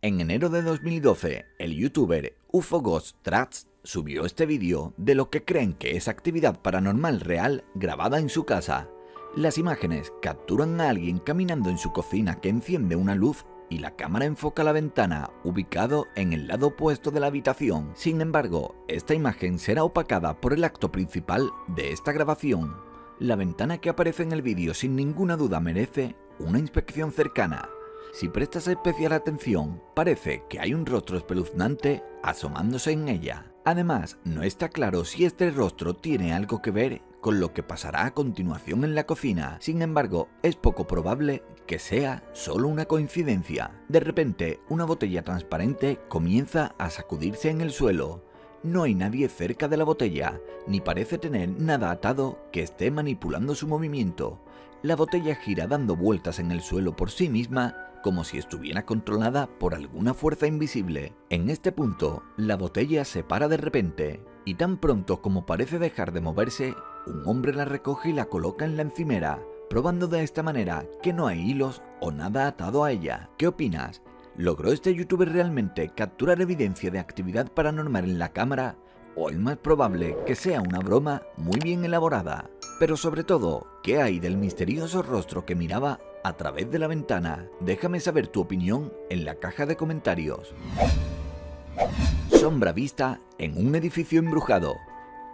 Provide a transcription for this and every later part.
En enero de 2012, el youtuber UFO Ghost Tracks subió este vídeo de lo que creen que es actividad paranormal real grabada en su casa. Las imágenes capturan a alguien caminando en su cocina que enciende una luz y la cámara enfoca la ventana ubicado en el lado opuesto de la habitación. Sin embargo, esta imagen será opacada por el acto principal de esta grabación. La ventana que aparece en el vídeo sin ninguna duda merece una inspección cercana. Si prestas especial atención, parece que hay un rostro espeluznante asomándose en ella. Además, no está claro si este rostro tiene algo que ver con lo que pasará a continuación en la cocina. Sin embargo, es poco probable que sea solo una coincidencia. De repente, una botella transparente comienza a sacudirse en el suelo. No hay nadie cerca de la botella, ni parece tener nada atado que esté manipulando su movimiento. La botella gira dando vueltas en el suelo por sí misma, como si estuviera controlada por alguna fuerza invisible. En este punto, la botella se para de repente, y tan pronto como parece dejar de moverse, un hombre la recoge y la coloca en la encimera, probando de esta manera que no hay hilos o nada atado a ella. ¿Qué opinas? ¿Logró este youtuber realmente capturar evidencia de actividad paranormal en la cámara? ¿O es más probable que sea una broma muy bien elaborada? Pero sobre todo, ¿qué hay del misterioso rostro que miraba a través de la ventana? Déjame saber tu opinión en la caja de comentarios. Sombra vista en un edificio embrujado.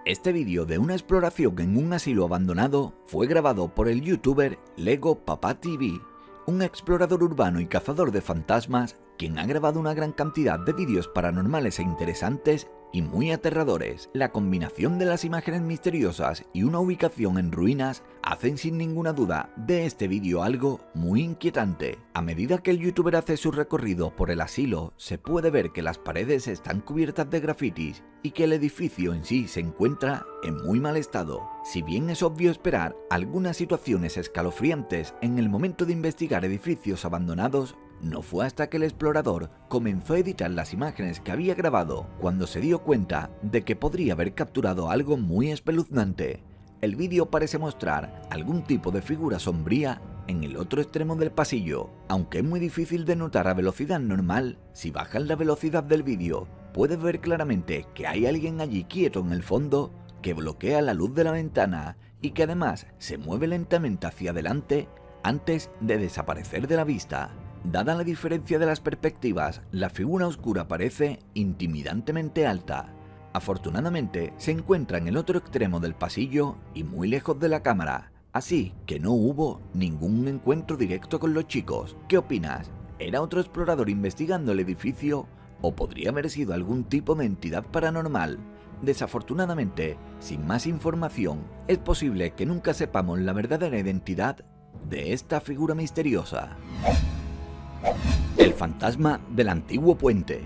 Este vídeo de una exploración en un asilo abandonado fue grabado por el youtuber Lego Papá TV, un explorador urbano y cazador de fantasmas, quien ha grabado una gran cantidad de vídeos paranormales e interesantes y muy aterradores. La combinación de las imágenes misteriosas y una ubicación en ruinas hacen sin ninguna duda de este vídeo algo muy inquietante. A medida que el youtuber hace su recorrido por el asilo, se puede ver que las paredes están cubiertas de grafitis y que el edificio en sí se encuentra en muy mal estado. Si bien es obvio esperar algunas situaciones escalofriantes en el momento de investigar edificios abandonados, no fue hasta que el explorador comenzó a editar las imágenes que había grabado cuando se dio cuenta de que podría haber capturado algo muy espeluznante. El vídeo parece mostrar algún tipo de figura sombría en el otro extremo del pasillo. Aunque es muy difícil de notar a velocidad normal, si bajas la velocidad del vídeo, puedes ver claramente que hay alguien allí quieto en el fondo que bloquea la luz de la ventana y que además se mueve lentamente hacia adelante antes de desaparecer de la vista. Dada la diferencia de las perspectivas, la figura oscura parece intimidantemente alta. Afortunadamente, se encuentra en el otro extremo del pasillo y muy lejos de la cámara, así que no hubo ningún encuentro directo con los chicos. ¿Qué opinas? ¿Era otro explorador investigando el edificio o podría haber sido algún tipo de entidad paranormal? Desafortunadamente, sin más información, es posible que nunca sepamos la verdadera identidad de esta figura misteriosa. El fantasma del antiguo puente.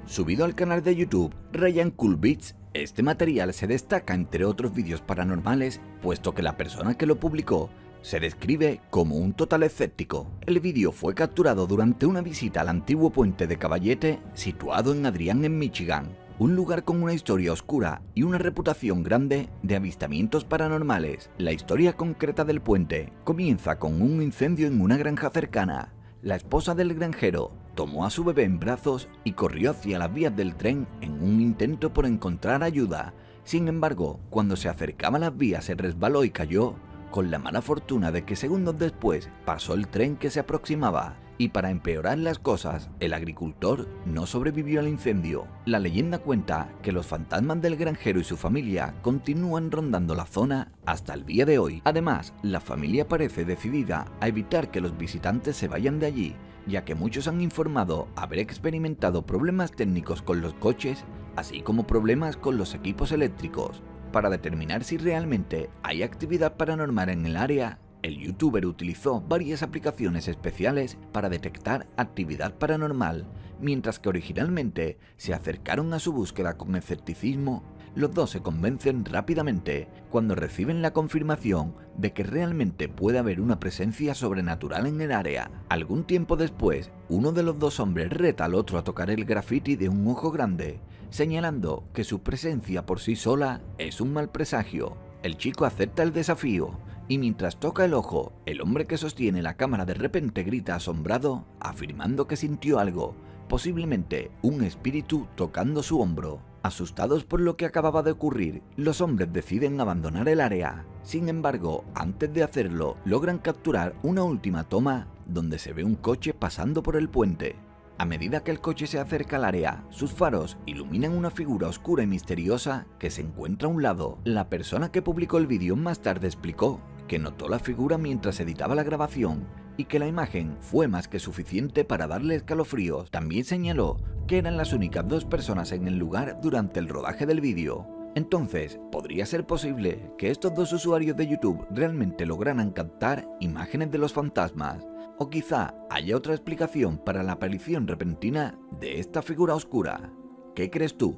Subido al canal de YouTube Ryan Cool Beats, este material se destaca entre otros vídeos paranormales, puesto que la persona que lo publicó se describe como un total escéptico. El vídeo fue capturado durante una visita al antiguo puente de Caballete, situado en Adrian, en Michigan, un lugar con una historia oscura y una reputación grande de avistamientos paranormales. La historia concreta del puente comienza con un incendio en una granja cercana. La esposa del granjero tomó a su bebé en brazos y corrió hacia las vías del tren en un intento por encontrar ayuda. Sin embargo, cuando se acercaba a las vías se resbaló y cayó, con la mala fortuna de que segundos después pasó el tren que se aproximaba. Y para empeorar las cosas, el agricultor no sobrevivió al incendio. La leyenda cuenta que los fantasmas del granjero y su familia continúan rondando la zona hasta el día de hoy. Además, la familia parece decidida a evitar que los visitantes se vayan de allí, ya que muchos han informado haber experimentado problemas técnicos con los coches, así como problemas con los equipos eléctricos. Para determinar si realmente hay actividad paranormal en el área, el youtuber utilizó varias aplicaciones especiales para detectar actividad paranormal. Mientras que originalmente se acercaron a su búsqueda con escepticismo, los dos se convencen rápidamente cuando reciben la confirmación de que realmente puede haber una presencia sobrenatural en el área. Algún tiempo después, uno de los dos hombres reta al otro a tocar el graffiti de un ojo grande, señalando que su presencia por sí sola es un mal presagio. El chico acepta el desafío, y mientras toca el ojo, el hombre que sostiene la cámara de repente grita asombrado, afirmando que sintió algo posiblemente un espíritu tocando su hombro. Asustados por lo que acababa de ocurrir, los hombres deciden abandonar el área. Sin embargo, antes de hacerlo, logran capturar una última toma donde se ve un coche pasando por el puente. A medida que el coche se acerca al área, sus faros iluminan una figura oscura y misteriosa que se encuentra a un lado. La persona que publicó el vídeo más tarde explicó que notó la figura mientras editaba la grabación y que la imagen fue más que suficiente para darle escalofríos. También señaló que eran las únicas dos personas en el lugar durante el rodaje del vídeo. Entonces, ¿podría ser posible que estos dos usuarios de YouTube realmente lograran captar imágenes de los fantasmas? O quizá haya otra explicación para la aparición repentina de esta figura oscura. ¿Qué crees tú?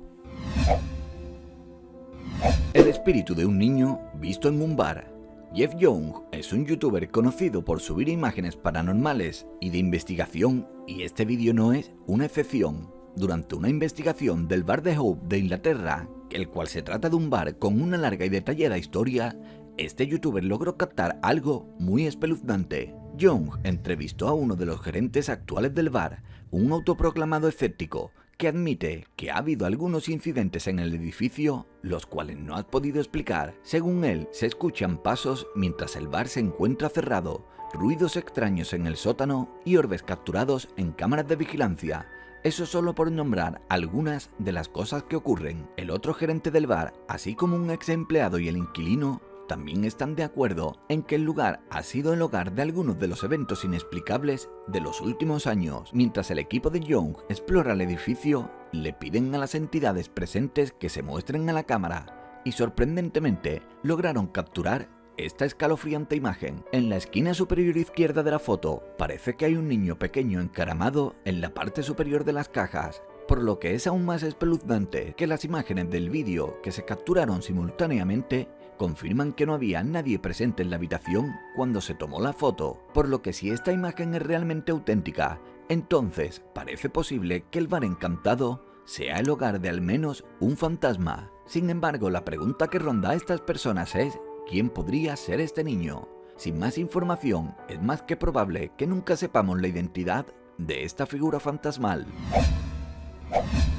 El espíritu de un niño visto en un bar. Jeff Young es un youtuber conocido por subir imágenes paranormales y de investigación, y este vídeo no es una excepción. Durante una investigación del bar de Hope de Inglaterra, el cual se trata de un bar con una larga y detallada historia, este youtuber logró captar algo muy espeluznante. Young entrevistó a uno de los gerentes actuales del bar, un autoproclamado escéptico, que admite que ha habido algunos incidentes en el edificio, los cuales no ha podido explicar. Según él, se escuchan pasos mientras el bar se encuentra cerrado, ruidos extraños en el sótano y orbes capturados en cámaras de vigilancia. Eso solo por nombrar algunas de las cosas que ocurren. El otro gerente del bar, así como un ex empleado y el inquilino, también están de acuerdo en que el lugar ha sido el hogar de algunos de los eventos inexplicables de los últimos años. Mientras el equipo de Young explora el edificio, le piden a las entidades presentes que se muestren a la cámara y sorprendentemente lograron capturar esta escalofriante imagen. En la esquina superior izquierda de la foto parece que hay un niño pequeño encaramado en la parte superior de las cajas, por lo que es aún más espeluznante que las imágenes del vídeo que se capturaron simultáneamente confirman que no había nadie presente en la habitación cuando se tomó la foto, por lo que si esta imagen es realmente auténtica, entonces parece posible que el bar encantado sea el hogar de al menos un fantasma. Sin embargo, la pregunta que ronda a estas personas es ¿quién podría ser este niño? Sin más información, es más que probable que nunca sepamos la identidad de esta figura fantasmal.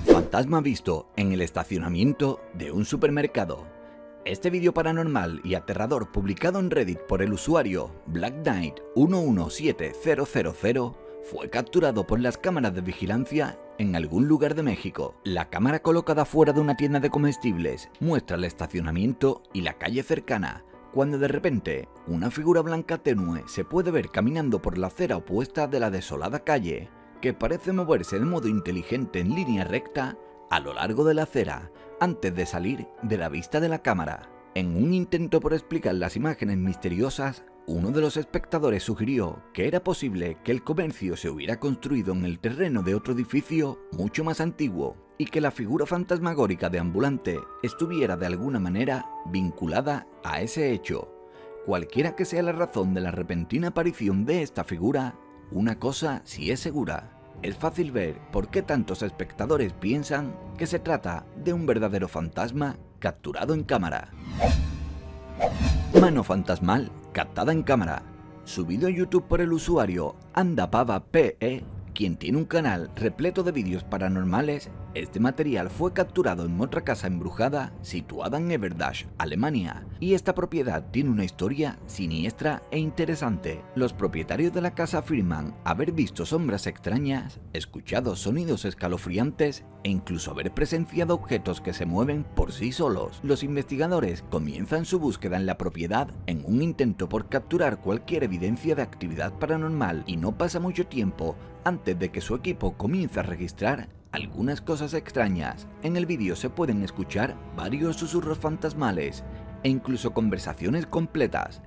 Fantasma visto en el estacionamiento de un supermercado. Este vídeo paranormal y aterrador publicado en Reddit por el usuario Black Knight 117000 fue capturado por las cámaras de vigilancia en algún lugar de México. La cámara colocada fuera de una tienda de comestibles muestra el estacionamiento y la calle cercana, cuando de repente una figura blanca tenue se puede ver caminando por la acera opuesta de la desolada calle, que parece moverse de modo inteligente en línea recta a lo largo de la acera, antes de salir de la vista de la cámara. En un intento por explicar las imágenes misteriosas, uno de los espectadores sugirió que era posible que el comercio se hubiera construido en el terreno de otro edificio mucho más antiguo y que la figura fantasmagórica de ambulante estuviera de alguna manera vinculada a ese hecho. Cualquiera que sea la razón de la repentina aparición de esta figura, una cosa sí es segura. Es fácil ver por qué tantos espectadores piensan que se trata de un verdadero fantasma capturado en cámara. Mano fantasmal captada en cámara. Subido a YouTube por el usuario AndaPavaPE, quien tiene un canal repleto de vídeos paranormales, este material fue capturado en otra casa embrujada situada en Everdash, Alemania, y esta propiedad tiene una historia siniestra e interesante. Los propietarios de la casa afirman haber visto sombras extrañas, escuchado sonidos escalofriantes e incluso haber presenciado objetos que se mueven por sí solos. Los investigadores comienzan su búsqueda en la propiedad en un intento por capturar cualquier evidencia de actividad paranormal, y no pasa mucho tiempo antes de que su equipo comience a registrar algunas cosas extrañas. En el vídeo se pueden escuchar varios susurros fantasmales e incluso conversaciones completas.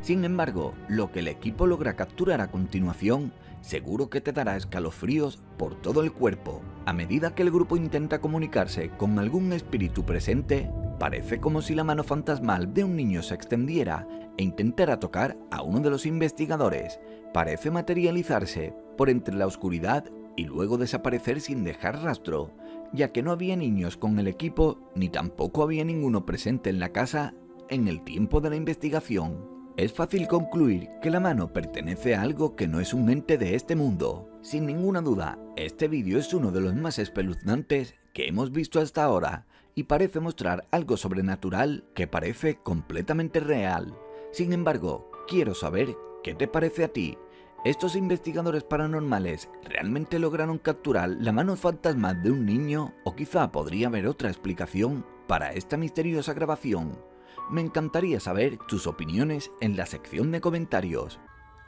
Sin embargo, lo que el equipo logra capturar a continuación seguro que te dará escalofríos por todo el cuerpo. A medida que el grupo intenta comunicarse con algún espíritu presente, parece como si la mano fantasmal de un niño se extendiera e intentara tocar a uno de los investigadores. Parece materializarse por entre la oscuridad y luego desaparecer sin dejar rastro. ya que no había niños con el equipo ni tampoco había ninguno presente en la casa en el tiempo de la investigación. Es fácil concluir que la mano pertenece a algo que no es un ente de este mundo. Sin ninguna duda, este vídeo es uno de los más espeluznantes que hemos visto hasta ahora y parece mostrar algo sobrenatural que parece completamente real. Sin embargo, quiero saber qué te parece a ti. ¿Estos investigadores paranormales realmente lograron capturar la mano fantasma de un niño o quizá podría haber otra explicación para esta misteriosa grabación? Me encantaría saber tus opiniones en la sección de comentarios.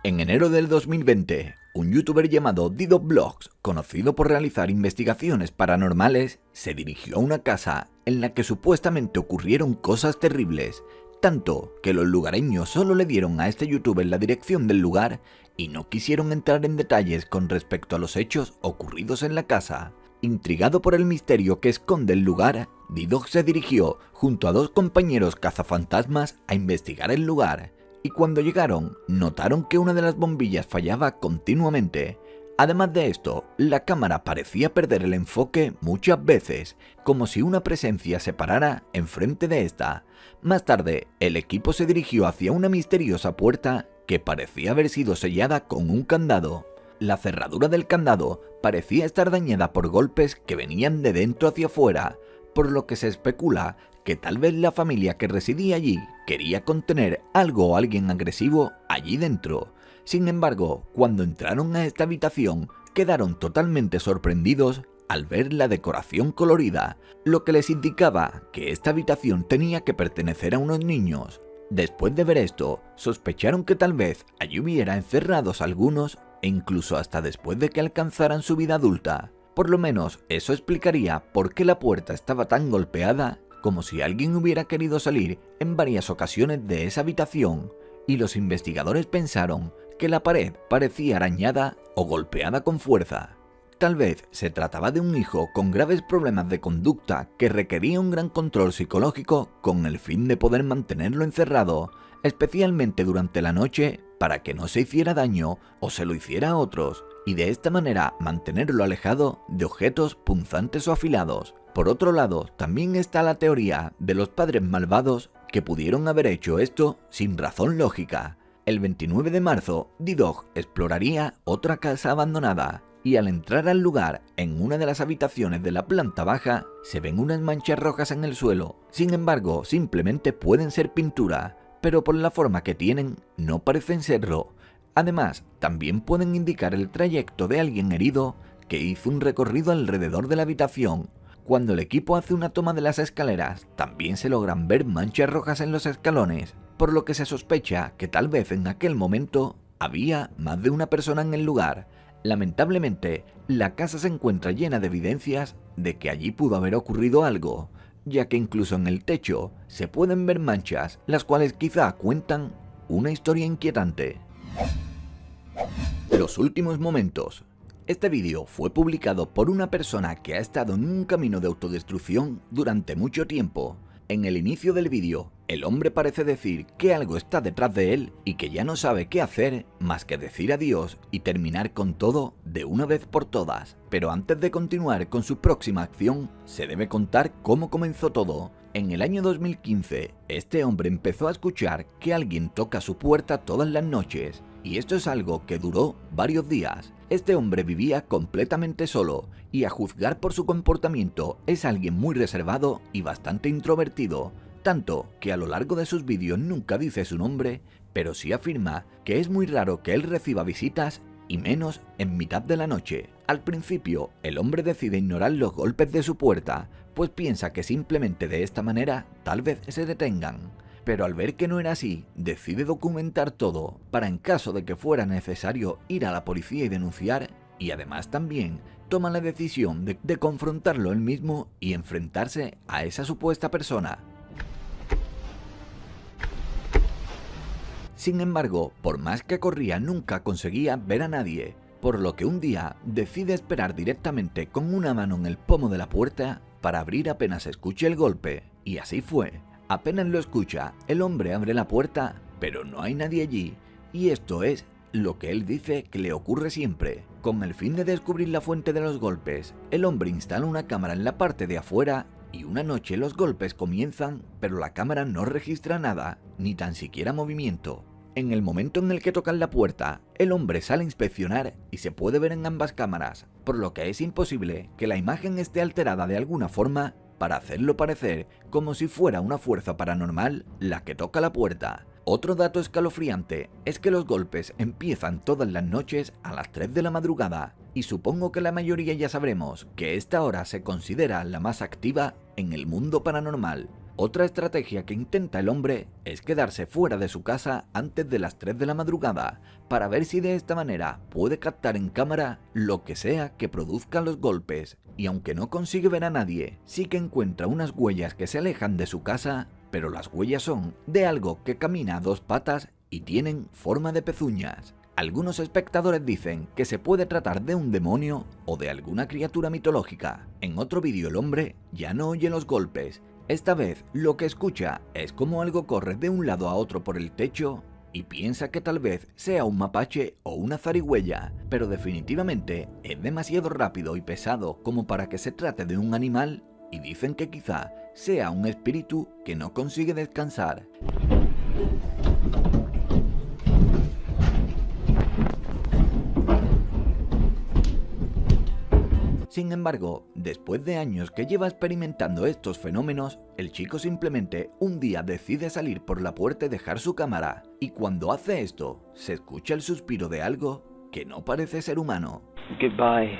En enero del 2020, un youtuber llamado DDoVlogs, conocido por realizar investigaciones paranormales, se dirigió a una casa en la que supuestamente ocurrieron cosas terribles, tanto que los lugareños solo le dieron a este youtuber la dirección del lugar y no quisieron entrar en detalles con respecto a los hechos ocurridos en la casa. Intrigado por el misterio que esconde el lugar, DDoVlogs se dirigió junto a dos compañeros cazafantasmas a investigar el lugar, y cuando llegaron notaron que una de las bombillas fallaba continuamente. Además de esto, la cámara parecía perder el enfoque muchas veces, como si una presencia se parara enfrente de esta. Más tarde, el equipo se dirigió hacia una misteriosa puerta que parecía haber sido sellada con un candado. La cerradura del candado parecía estar dañada por golpes que venían de dentro hacia afuera, por lo que se especula que tal vez la familia que residía allí quería contener algo o alguien agresivo allí dentro. Sin embargo, cuando entraron a esta habitación, quedaron totalmente sorprendidos al ver la decoración colorida, lo que les indicaba que esta habitación tenía que pertenecer a unos niños. Después de ver esto, sospecharon que tal vez allí hubiera encerrados algunos e incluso hasta después de que alcanzaran su vida adulta. Por lo menos eso explicaría por qué la puerta estaba tan golpeada, como si alguien hubiera querido salir en varias ocasiones de esa habitación, y los investigadores pensaron que la pared parecía arañada o golpeada con fuerza. Tal vez se trataba de un hijo con graves problemas de conducta que requería un gran control psicológico con el fin de poder mantenerlo encerrado, especialmente durante la noche, para que no se hiciera daño o se lo hiciera a otros, y de esta manera mantenerlo alejado de objetos punzantes o afilados. Por otro lado, también está la teoría de los padres malvados que pudieron haber hecho esto sin razón lógica. El 29 de marzo, DDoVlogs exploraría otra casa abandonada, y al entrar al lugar, en una de las habitaciones de la planta baja, se ven unas manchas rojas en el suelo. Sin embargo, simplemente pueden ser pintura, pero por la forma que tienen, no parecen serlo. Además, también pueden indicar el trayecto de alguien herido que hizo un recorrido alrededor de la habitación. Cuando el equipo hace una toma de las escaleras, también se logran ver manchas rojas en los escalones, por lo que se sospecha que tal vez en aquel momento había más de una persona en el lugar. Lamentablemente, la casa se encuentra llena de evidencias de que allí pudo haber ocurrido algo, ya que incluso en el techo se pueden ver manchas, las cuales quizá cuentan una historia inquietante. Los últimos momentos. Este vídeo fue publicado por una persona que ha estado en un camino de autodestrucción durante mucho tiempo. En el inicio del vídeo, el hombre parece decir que algo está detrás de él y que ya no sabe qué hacer más que decir adiós y terminar con todo de una vez por todas. Pero antes de continuar con su próxima acción, se debe contar cómo comenzó todo. En el año 2015, este hombre empezó a escuchar que alguien toca su puerta todas las noches, y esto es algo que duró varios días. Este hombre vivía completamente solo, y a juzgar por su comportamiento es alguien muy reservado y bastante introvertido, tanto que a lo largo de sus vídeos nunca dice su nombre, pero sí afirma que es muy raro que él reciba visitas y menos en mitad de la noche. Al principio, el hombre decide ignorar los golpes de su puerta, pues piensa que simplemente de esta manera tal vez se detengan. Pero al ver que no era así, decide documentar todo para en caso de que fuera necesario ir a la policía y denunciar, y además también toma la decisión de confrontarlo él mismo y enfrentarse a esa supuesta persona. Sin embargo, por más que corría nunca conseguía ver a nadie, por lo que un día decide esperar directamente con una mano en el pomo de la puerta para abrir apenas escuche el golpe, y así fue. Apenas lo escucha, el hombre abre la puerta, pero no hay nadie allí, y esto es lo que él dice que le ocurre siempre. Con el fin de descubrir la fuente de los golpes, el hombre instala una cámara en la parte de afuera y una noche los golpes comienzan, pero la cámara no registra nada, ni tan siquiera movimiento. En el momento en el que tocan la puerta, el hombre sale a inspeccionar y se puede ver en ambas cámaras, por lo que es imposible que la imagen esté alterada de alguna forma para hacerlo parecer como si fuera una fuerza paranormal la que toca la puerta. Otro dato escalofriante es que los golpes empiezan todas las noches a las 3 de la madrugada, y supongo que la mayoría ya sabremos que esta hora se considera la más activa en el mundo paranormal. Otra estrategia que intenta el hombre es quedarse fuera de su casa antes de las 3 de la madrugada, para ver si de esta manera puede captar en cámara lo que sea que produzca los golpes, y aunque no consigue ver a nadie, sí que encuentra unas huellas que se alejan de su casa, pero las huellas son de algo que camina a 2 patas y tienen forma de pezuñas. Algunos espectadores dicen que se puede tratar de un demonio o de alguna criatura mitológica. En otro vídeo el hombre ya no oye los golpes. Esta vez lo que escucha es como algo corre de un lado a otro por el techo y piensa que tal vez sea un mapache o una zarigüeya, pero definitivamente es demasiado rápido y pesado como para que se trate de un animal, y dicen que quizá sea un espíritu que no consigue descansar. Sin embargo, después de años que lleva experimentando estos fenómenos, el chico simplemente un día decide salir por la puerta y dejar su cámara, y cuando hace esto, se escucha el suspiro de algo que no parece ser humano. Goodbye.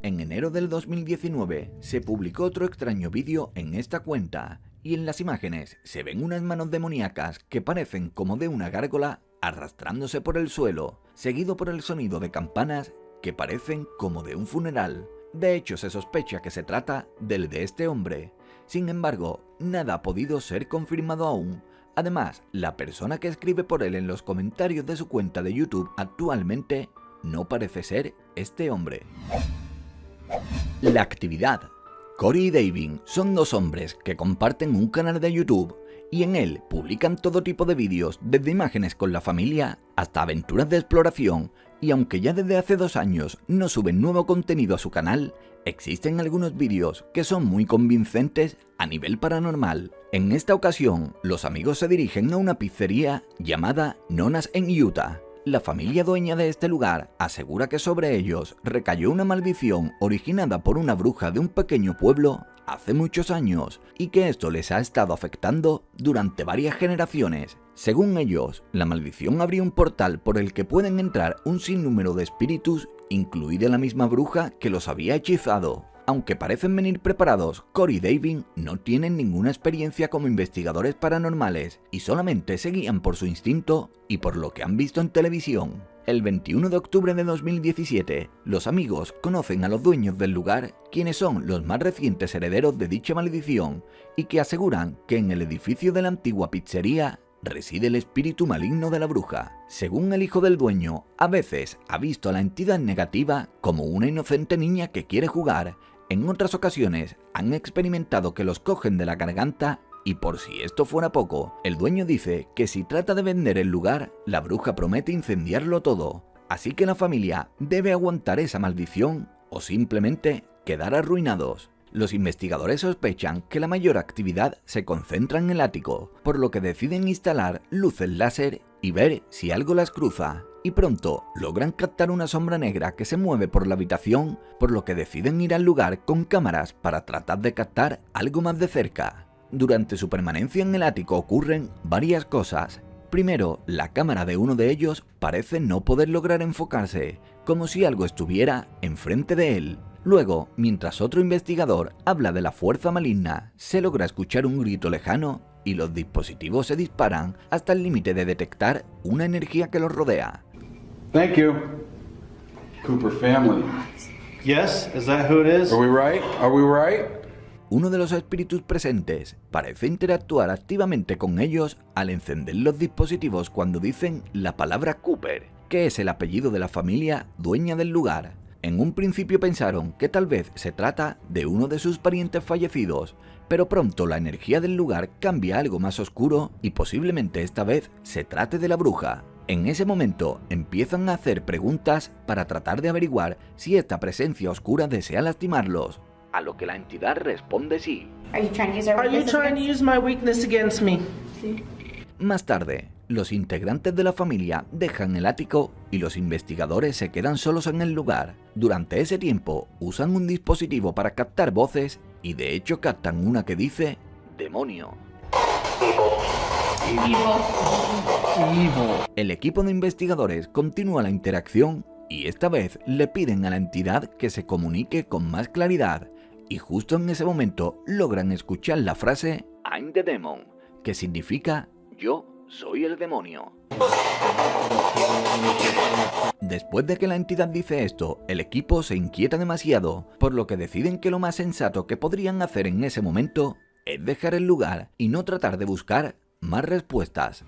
En enero del 2019 se publicó otro extraño vídeo en esta cuenta, y en las imágenes se ven unas manos demoníacas que parecen como de una gárgola arrastrándose por el suelo, seguido por el sonido de campanas que parecen como de un funeral. De hecho, se sospecha que se trata del de este hombre. Sin embargo, nada ha podido ser confirmado aún. Además, la persona que escribe por él en los comentarios de su cuenta de YouTube actualmente no parece ser este hombre. La actividad. Cory y David son 2 hombres que comparten un canal de YouTube y en él publican todo tipo de vídeos, desde imágenes con la familia hasta aventuras de exploración, y aunque ya desde hace 2 años no suben nuevo contenido a su canal, existen algunos vídeos que son muy convincentes a nivel paranormal. En esta ocasión, los amigos se dirigen a una pizzería llamada Nona's en Utah. La familia dueña de este lugar asegura que sobre ellos recayó una maldición originada por una bruja de un pequeño pueblo hace muchos años, y que esto les ha estado afectando durante varias generaciones. Según ellos, la maldición abrió un portal por el que pueden entrar un sinnúmero de espíritus, incluida la misma bruja que los había hechizado. Aunque parecen venir preparados, Cory y David no tienen ninguna experiencia como investigadores paranormales y solamente se guían por su instinto y por lo que han visto en televisión. El 21 de octubre de 2017, los amigos conocen a los dueños del lugar, quienes son los más recientes herederos de dicha maldición, y que aseguran que en el edificio de la antigua pizzería reside el espíritu maligno de la bruja. Según el hijo del dueño, a veces ha visto a la entidad negativa como una inocente niña que quiere jugar. En otras ocasiones han experimentado que los cogen de la garganta, y por si esto fuera poco, el dueño dice que si trata de vender el lugar, la bruja promete incendiarlo todo. Así que la familia debe aguantar esa maldición o simplemente quedar arruinados. Los investigadores sospechan que la mayor actividad se concentra en el ático, por lo que deciden instalar luces láser y ver si algo las cruza, y pronto logran captar una sombra negra que se mueve por la habitación, por lo que deciden ir al lugar con cámaras para tratar de captar algo más de cerca. Durante su permanencia en el ático ocurren varias cosas. Primero, la cámara de uno de ellos parece no poder lograr enfocarse, como si algo estuviera enfrente de él. Luego, mientras otro investigador habla de la fuerza maligna, se logra escuchar un grito lejano y los dispositivos se disparan hasta el límite de detectar una energía que los rodea. Thank you. Cooper family. Yes, is that who it is? Are we right? Are we right? Uno de los espíritus presentes parece interactuar activamente con ellos al encender los dispositivos cuando dicen la palabra Cooper, que es el apellido de la familia dueña del lugar. En un principio pensaron que tal vez se trata de uno de sus parientes fallecidos, pero pronto la energía del lugar cambia a algo más oscuro y posiblemente esta vez se trate de la bruja. En ese momento empiezan a hacer preguntas para tratar de averiguar si esta presencia oscura desea lastimarlos, a lo que la entidad responde sí. Are you trying to use my weakness against me? Sí. Más tarde, los integrantes de la familia dejan el ático y los investigadores se quedan solos en el lugar. Durante ese tiempo usan un dispositivo para captar voces y de hecho captan una que dice demonio. El equipo de investigadores continúa la interacción y esta vez le piden a la entidad que se comunique con más claridad y justo en ese momento logran escuchar la frase I'm the demon, que significa yo soy el demonio. Después de que la entidad dice esto, el equipo se inquieta demasiado, por lo que deciden que lo más sensato que podrían hacer en ese momento es dejar el lugar y no tratar de buscar más respuestas.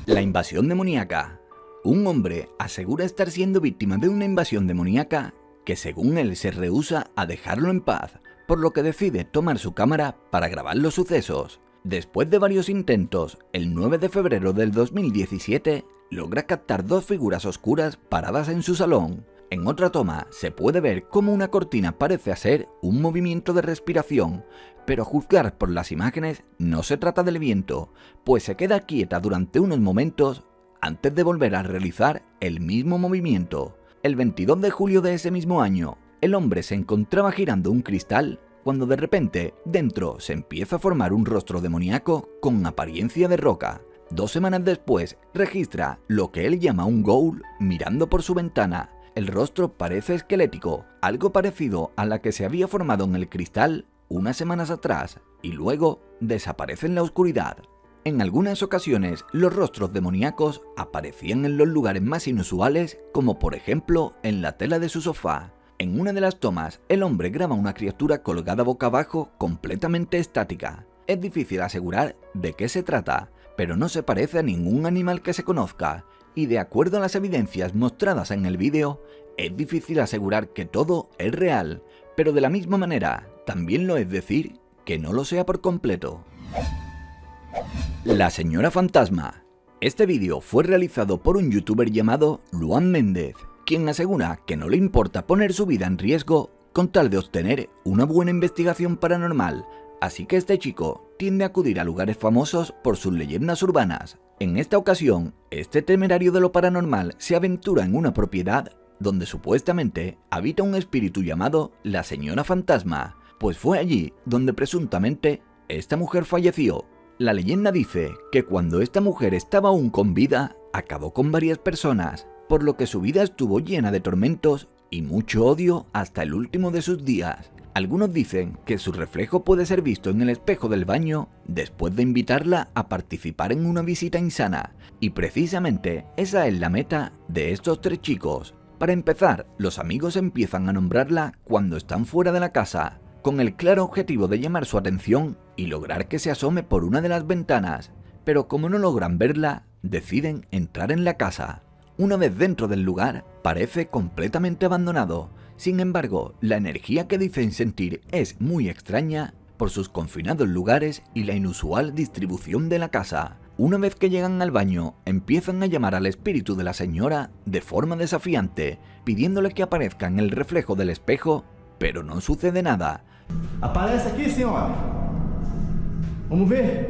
La invasión demoníaca. Un hombre asegura estar siendo víctima de una invasión demoníaca que según él se rehúsa a dejarlo en paz, por lo que decide tomar su cámara para grabar los sucesos. Después de varios intentos, el 9 de febrero del 2017 logra captar dos figuras oscuras paradas en su salón. En otra toma se puede ver cómo una cortina parece hacer un movimiento de respiración, pero a juzgar por las imágenes no se trata del viento, pues se queda quieta durante unos momentos antes de volver a realizar el mismo movimiento. El 22 de julio de ese mismo año, el hombre se encontraba girando un cristal cuando de repente dentro se empieza a formar un rostro demoníaco con apariencia de roca. 2 semanas después registra lo que él llama un ghoul mirando por su ventana. El rostro parece esquelético, algo parecido a la que se había formado en el cristal unas semanas atrás, y luego desaparece en la oscuridad. En algunas ocasiones los rostros demoníacos aparecían en los lugares más inusuales, como por ejemplo en la tela de su sofá. En una de las tomas, el hombre graba una criatura colgada boca abajo completamente estática. Es difícil asegurar de qué se trata, pero no se parece a ningún animal que se conozca, y de acuerdo a las evidencias mostradas en el vídeo, es difícil asegurar que todo es real, pero de la misma manera, también lo es decir que no lo sea por completo. La señora fantasma. Este vídeo fue realizado por un youtuber llamado Luan Méndez, quien asegura que no le importa poner su vida en riesgo con tal de obtener una buena investigación paranormal, así que este chico tiende a acudir a lugares famosos por sus leyendas urbanas. En esta ocasión, este temerario de lo paranormal se aventura en una propiedad donde supuestamente habita un espíritu llamado la señora fantasma, pues fue allí donde presuntamente esta mujer falleció. La leyenda dice que cuando esta mujer estaba aún con vida, acabó con varias personas, por lo que su vida estuvo llena de tormentos y mucho odio hasta el último de sus días. Algunos dicen que su reflejo puede ser visto en el espejo del baño después de invitarla a participar en una visita insana, y precisamente esa es la meta de estos 3 chicos. Para empezar, los amigos empiezan a nombrarla cuando están fuera de la casa, con el claro objetivo de llamar su atención y lograr que se asome por una de las ventanas, pero como no logran verla, deciden entrar en la casa. Una vez dentro del lugar, parece completamente abandonado. Sin embargo, la energía que dicen sentir es muy extraña por sus confinados lugares y la inusual distribución de la casa. Una vez que llegan al baño, empiezan a llamar al espíritu de la señora de forma desafiante, pidiéndole que aparezca en el reflejo del espejo, pero no sucede nada. Aparece aquí, senhora. Vamos ver.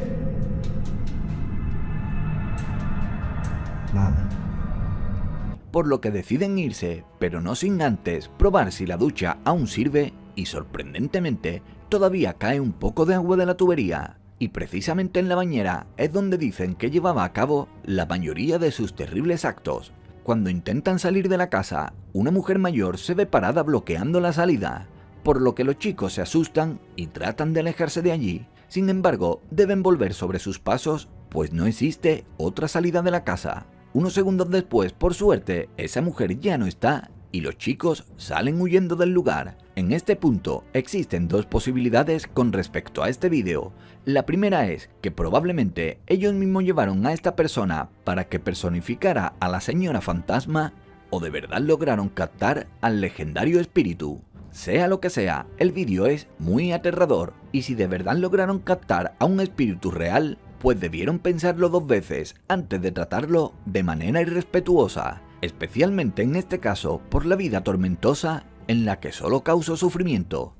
Nada. Por lo que deciden irse, pero no sin antes probar si la ducha aún sirve, y sorprendentemente todavía cae un poco de agua de la tubería, y precisamente en la bañera es donde dicen que llevaba a cabo la mayoría de sus terribles actos. Cuando intentan salir de la casa, una mujer mayor se ve parada bloqueando la salida, por lo que los chicos se asustan y tratan de alejarse de allí. Sin embargo, deben volver sobre sus pasos, pues no existe otra salida de la casa. Unos segundos después, por suerte, esa mujer ya no está y los chicos salen huyendo del lugar. En este punto existen 2 posibilidades con respecto a este vídeo. La primera es que probablemente ellos mismos llevaron a esta persona para que personificara a la señora fantasma, o de verdad lograron captar al legendario espíritu. Sea lo que sea, el vídeo es muy aterrador y si de verdad lograron captar a un espíritu real, pues debieron pensarlo 2 veces antes de tratarlo de manera irrespetuosa, especialmente en este caso por la vida tormentosa en la que solo causó sufrimiento.